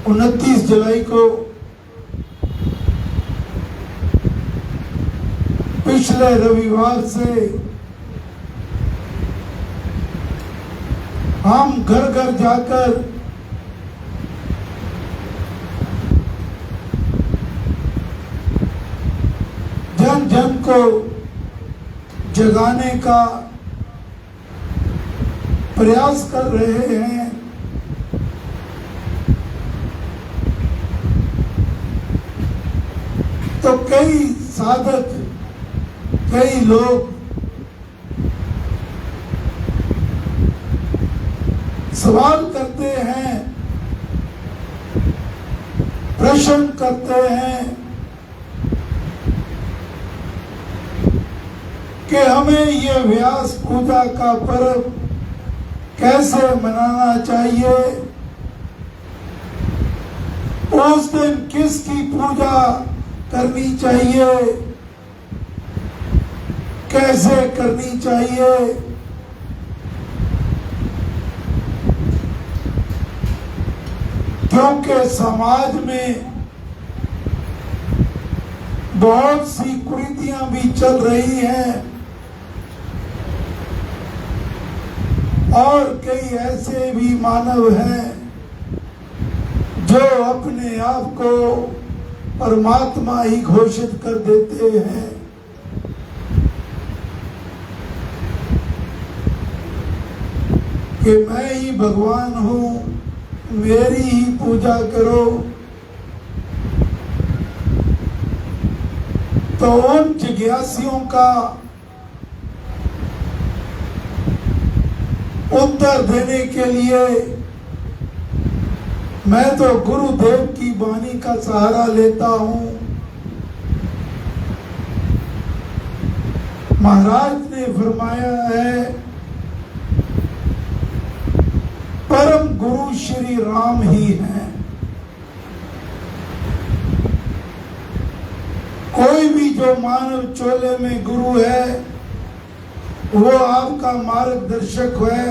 29 जुलाई को पिछले रविवार से हम घर घर जाकर जन जन को जगाने का प्रयास कर रहे हैं। तो कई साधक, कई लोग सवाल करते हैं, प्रश्न करते हैं कि हमें यह व्यास पूजा का पर्व कैसे मनाना चाहिए, उस दिन किसकी पूजा करनी चाहिए, कैसे करनी चाहिए। क्योंकि समाज में बहुत सी कुरीतियां भी चल रही हैं और कई ऐसे भी मानव हैं जो अपने आप को परमात्मा ही घोषित कर देते हैं। कि मैं ही भगवान हूं, मेरी ही पूजा करो। तो उन जिज्ञासियों का उत्तर देने के लिए मैं तो गुरुदेव की वाणी का सहारा लेता हूं। महाराज ने फरमाया है, परम गुरु श्री राम ही हैं। कोई भी जो मानव चोले में गुरु है, वो आपका मार्गदर्शक है,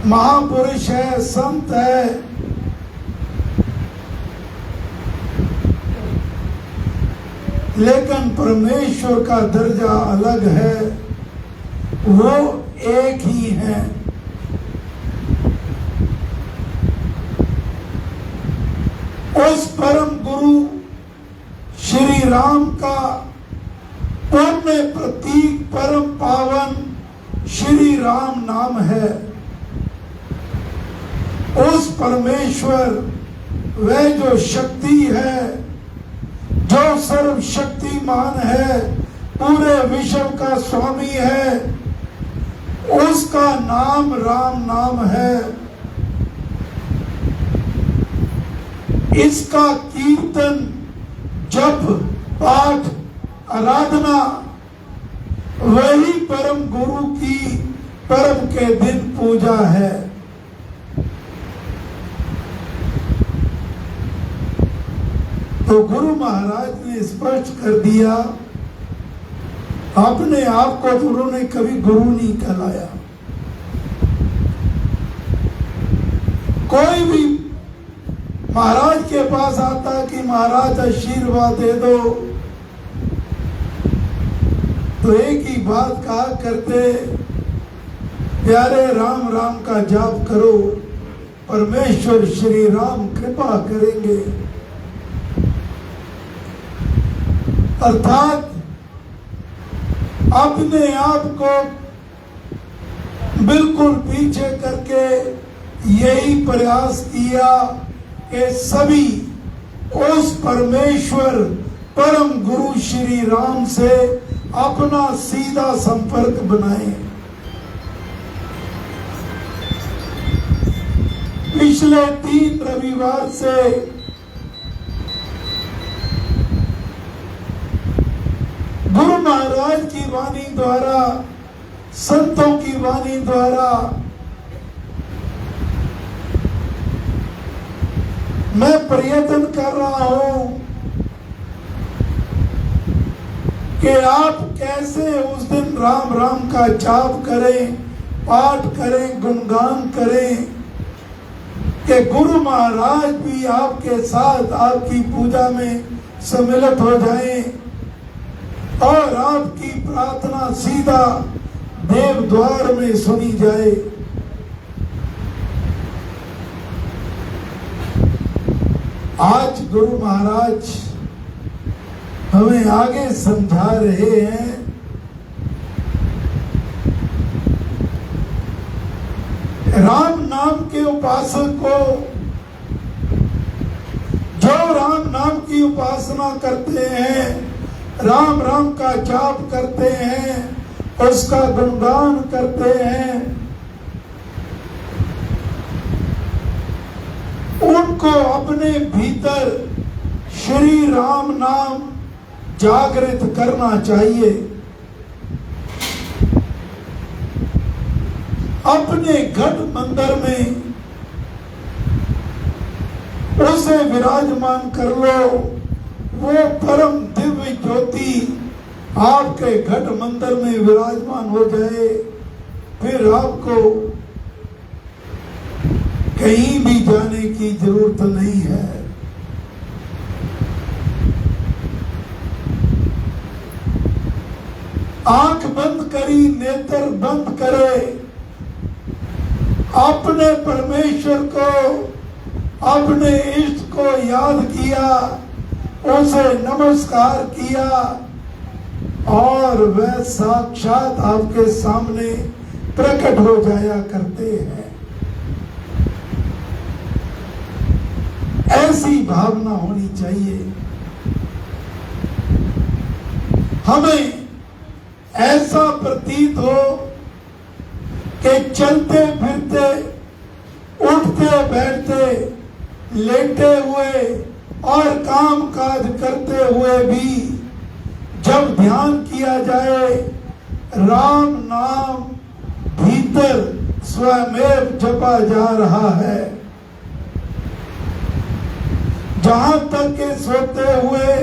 महापुरुष है, संत है। लेकिन परमेश्वर का दर्जा अलग है, वो एक ही है। उस परम गुरु श्री राम का पूर्ण प्रतीक परम पावन श्री राम नाम है। उस परमेश्वर वह जो शक्ति है, जो सर्वशक्तिमान है, पूरे विश्व का स्वामी है, उसका नाम राम नाम है। इसका कीर्तन, जप, पाठ, आराधना वही परम गुरु की पर्व के दिन पूजा है। तो गुरु महाराज ने स्पष्ट कर दिया, अपने आप को तो उन्होंने कभी गुरु नहीं कहलाया। कोई भी महाराज के पास आता कि महाराज आशीर्वाद दे दो, तो एक ही बात कहा करते, प्यारे राम राम का जाप करो, परमेश्वर श्री राम कृपा करेंगे। अर्थात अपने आप को बिल्कुल पीछे करके यही प्रयास किया कि सभी उस परमेश्वर परम गुरु श्री राम से अपना सीधा संपर्क बनाएं। पिछले 3 रविवार से गुरु महाराज की वाणी द्वारा, संतों की वाणी द्वारा मैं प्रयत्न कर रहा हूं कि आप कैसे उस दिन राम राम का जाप करें, पाठ करें, गुणगान करें, कि गुरु महाराज भी आपके साथ आपकी पूजा में सम्मिलित हो जाएं और आपकी प्रार्थना सीधा देव द्वार में सुनी जाए। आज गुरु महाराज हमें आगे समझा रहे हैं राम नाम के उपासक को, जो राम नाम की उपासना करते हैं, राम राम का जाप करते हैं, उसका गुणगान करते हैं, उनको अपने भीतर श्री राम नाम जागृत करना चाहिए। अपने घट मंदिर में उसे विराजमान कर लो। वो परम दिव्य ज्योति आपके घट मंदिर में विराजमान हो जाए, फिर आपको कहीं भी जाने की जरूरत नहीं है। आंख बंद करी, नेत्र बंद करे, अपने परमेश्वर को, अपने इष्ट को याद किया, उसे नमस्कार किया और वह साक्षात आपके सामने प्रकट हो जाया करते हैं। ऐसी भावना होनी चाहिए। हमें ऐसा प्रतीत हो कि चलते फिरते, उठते बैठते, लेटे हुए और काम काज करते हुए भी जब ध्यान किया जाए, राम नाम भीतर स्वयं जपा जा रहा है। जहां तक के सोते हुए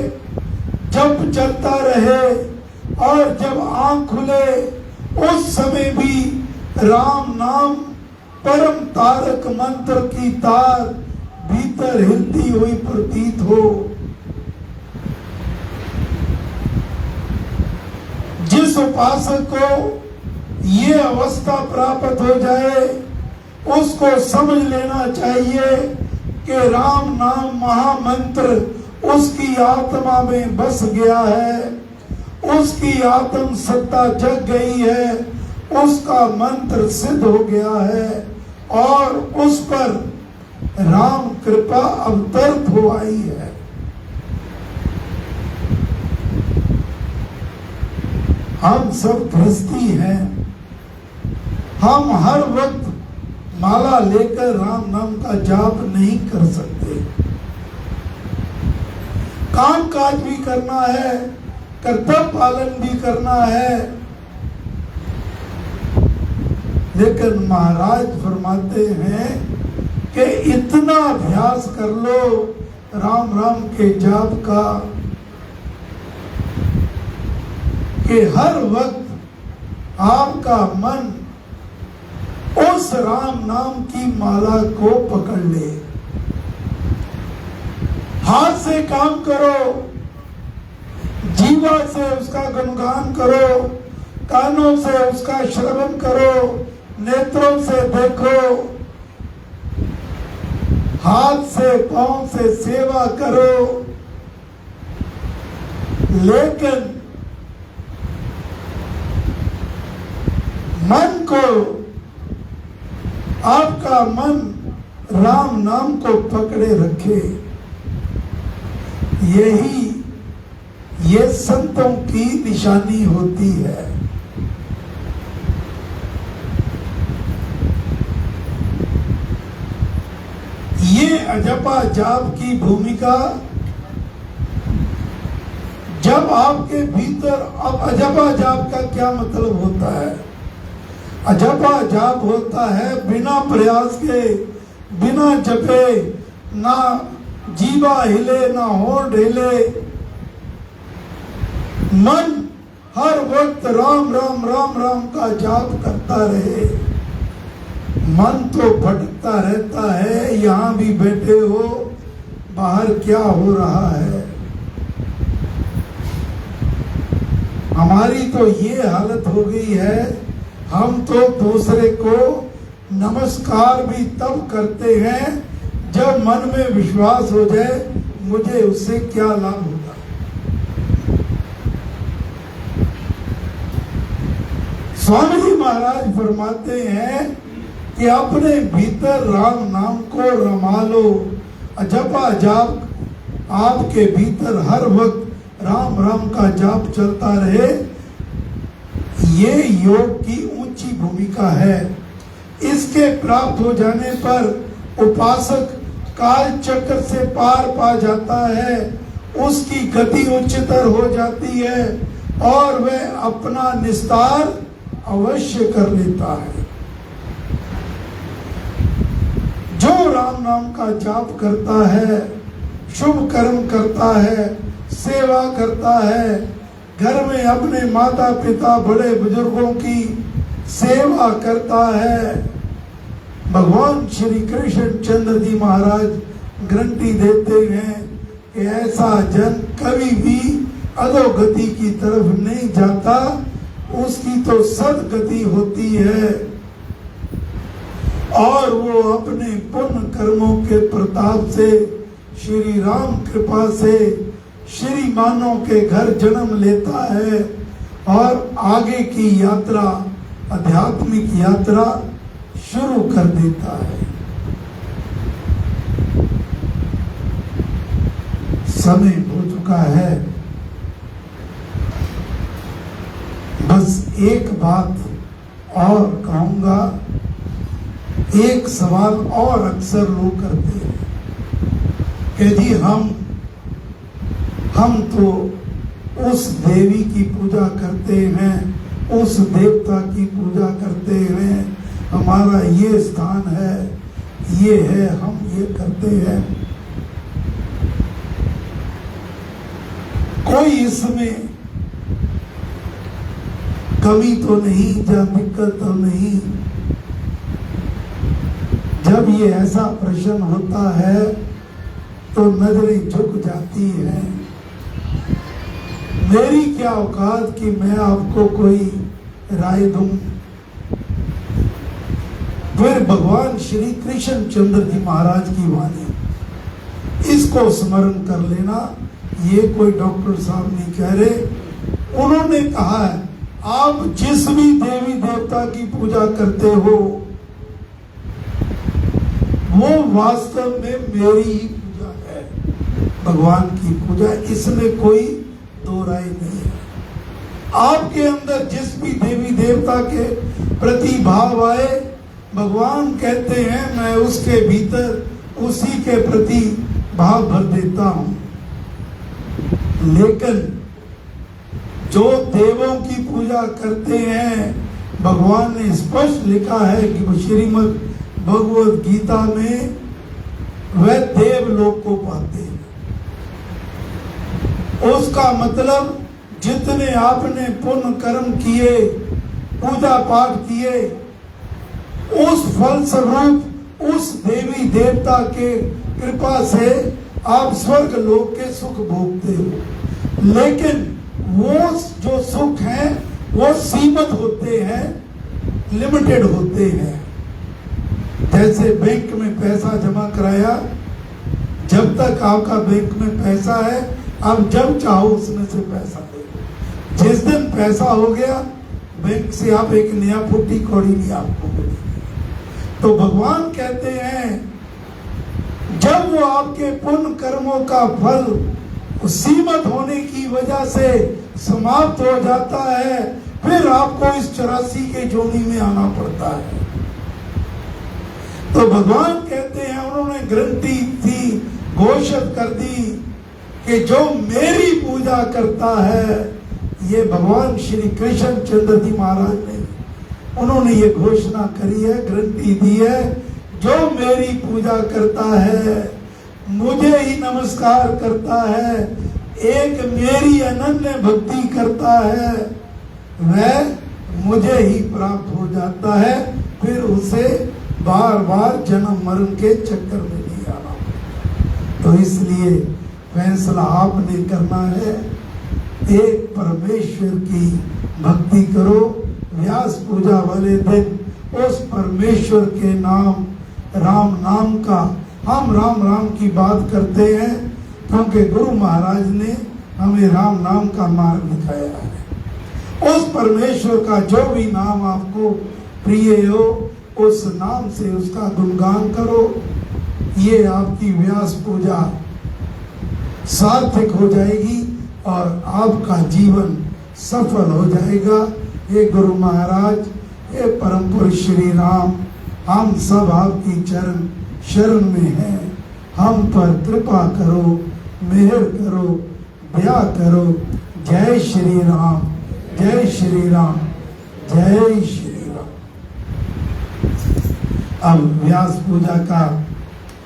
जप चलता रहे और जब आंख खुले उस समय भी राम नाम परम तारक मंत्र की तार भीतर हिलती हुई प्रतीत हो। जिस उपासक को ये अवस्था प्राप्त हो जाए, उसको समझ लेना चाहिए कि राम नाम महामंत्र उसकी आत्मा में बस गया है, उसकी आत्म सत्ता जग गई है, उसका मंत्र सिद्ध हो गया है और उस पर राम कृपा अवतरित हो आई है। हम सब गृहस्थी हैं, हम हर वक्त माला लेकर राम नाम का जाप नहीं कर सकते। काम काज भी करना है, कर्तव्य पालन भी करना है, लेकिन महाराज फरमाते हैं कि इतना अभ्यास कर लो राम राम के जाप का कि हर वक्त आपका मन उस राम नाम की माला को पकड़ ले। हाथ से काम करो, जीवा से उसका गुणगान करो, कानों से उसका श्रवण करो, नेत्रों से देखो, हाथ से पांव से सेवा करो, लेकिन मन को, आपका मन राम नाम को पकड़े रखे। यही ये संतों की निशानी होती है। ये अजपा जाप की भूमिका जब आपके भीतर, अब अजपा जाप का क्या मतलब होता है? अजपा जाप होता है बिना प्रयास के, बिना जपे, ना जीवा हिले ना होंठ हिले, मन हर वक्त राम राम राम राम का जाप करता रहे। मन तो भटकता रहता है, यहाँ भी बैठे हो, बाहर क्या हो रहा है। हमारी तो ये हालत हो गई है, हम तो दूसरे को नमस्कार भी तब करते हैं जब मन में विश्वास हो जाए मुझे उससे क्या लाभ होगा। स्वामी जी महाराज फरमाते हैं कि अपने भीतर राम नाम को रमा लो, जपा जाप आपके भीतर हर वक्त राम राम का जाप चलता रहे। ये योग की ऊंची भूमिका है। इसके प्राप्त हो जाने पर उपासक काल चक्र से पार पा जाता है, उसकी गति उच्चतर हो जाती है और वह अपना निस्तार अवश्य कर लेता है। जो राम नाम का जाप करता है, शुभ कर्म करता है, सेवा करता है, घर में अपने माता पिता बड़े बुजुर्गों की सेवा करता है, भगवान श्री कृष्ण चंद्र जी महाराज गारंटी देते हैं कि ऐसा जन कभी भी अधोगति की तरफ नहीं जाता, उसकी तो सदगति होती है और वो अपने पुण्य कर्मों के प्रताप से, श्री राम कृपा से श्रीमानों के घर जन्म लेता है और आगे की यात्रा, आध्यात्मिक यात्रा शुरू कर देता है। समय हो चुका है, बस एक बात और कहूंगा। एक सवाल और अक्सर लोग करते हैं कि जी हम तो उस देवी की पूजा करते हैं, उस देवता की पूजा करते हैं, हमारा ये स्थान है, ये है, हम ये करते हैं। कोई इसमें कमी तो नहीं, जब दिक्कत तो नहीं। जब ये ऐसा प्रश्न होता है तो नजरें झुक जाती हैं। मेरी क्या औकात कि मैं आपको कोई राय दूं। फिर भगवान श्री कृष्ण चंद्र जी महाराज की वाणी, इसको स्मरण कर लेना। ये कोई डॉक्टर साहब नहीं कह रहे। उन्होंने कहा है आप जिस भी देवी देवता की पूजा करते हो वो वास्तव में मेरी ही पूजा है, भगवान की पूजा, इसमें कोई दो राय नहीं है। आपके अंदर जिस भी देवी देवता के प्रति भाव आए, भगवान कहते हैं मैं उसके भीतर उसी के प्रति भाव भर देता हूं। लेकिन जो देवों की पूजा करते हैं, भगवान ने स्पष्ट लिखा है कि श्रीमद् भगवद गीता में वह देवलोक को पाते हैं। उसका मतलब जितने आपने पुण्य कर्म किए, पूजा पाठ किए, उस फल स्वरूप उस देवी देवता के कृपा से आप स्वर्ग लोक के सुख भोगते हो। लेकिन वो जो सुख है वो सीमित होते हैं, लिमिटेड होते हैं। जैसे बैंक में पैसा जमा कराया, जब तक आपका बैंक में पैसा है आप जब चाहो उसमें से पैसा दे। जिस दिन पैसा हो गया बैंक से आप एक नया फुट्टी कौड़ी नहीं आपको मिलेगी। तो भगवान कहते हैं जब वो आपके पुण्य कर्मों का फल सीमित होने की वजह से समाप्त हो जाता है, फिर आपको इस 84 के जोनी में आना पड़ता है। तो भगवान कहते हैं, उन्होंने गारंटी थी, घोषित कर दी कि जो मेरी पूजा करता है, ये भगवान श्री कृष्ण चंद्र जी महाराज ने उन्होंने ये घोषणा करी है, गारंटी दी है, जो मेरी पूजा करता है, मुझे ही नमस्कार करता है, एक मेरी अनन्य भक्ति करता है, वह मुझे ही प्राप्त हो जाता है, फिर उसे बार बार जन्म मरण के चक्कर में नहीं आना। तो इसलिए फैसला आपने करना है, एक परमेश्वर की भक्ति करो। व्यास पूजा वाले दिन उस परमेश्वर के नाम, राम नाम का, हम राम राम की बात करते हैं क्योंकि गुरु महाराज ने हमें राम नाम का मार्ग दिखाया है। उस परमेश्वर का जो भी नाम आपको प्रिय हो, उस नाम से उसका गुणगान करो। ये आपकी व्यास पूजा सार्थक हो जाएगी और आपका जीवन सफल हो जाएगा। हे गुरु महाराज, हे परम पुरुष श्री राम, हम सब आपकी चरण शरण में हैं। हम पर कृपा करो, मेहर करो, दया करो। जय श्री राम, जय श्री राम, जय श्री राम। अब व्यास पूजा का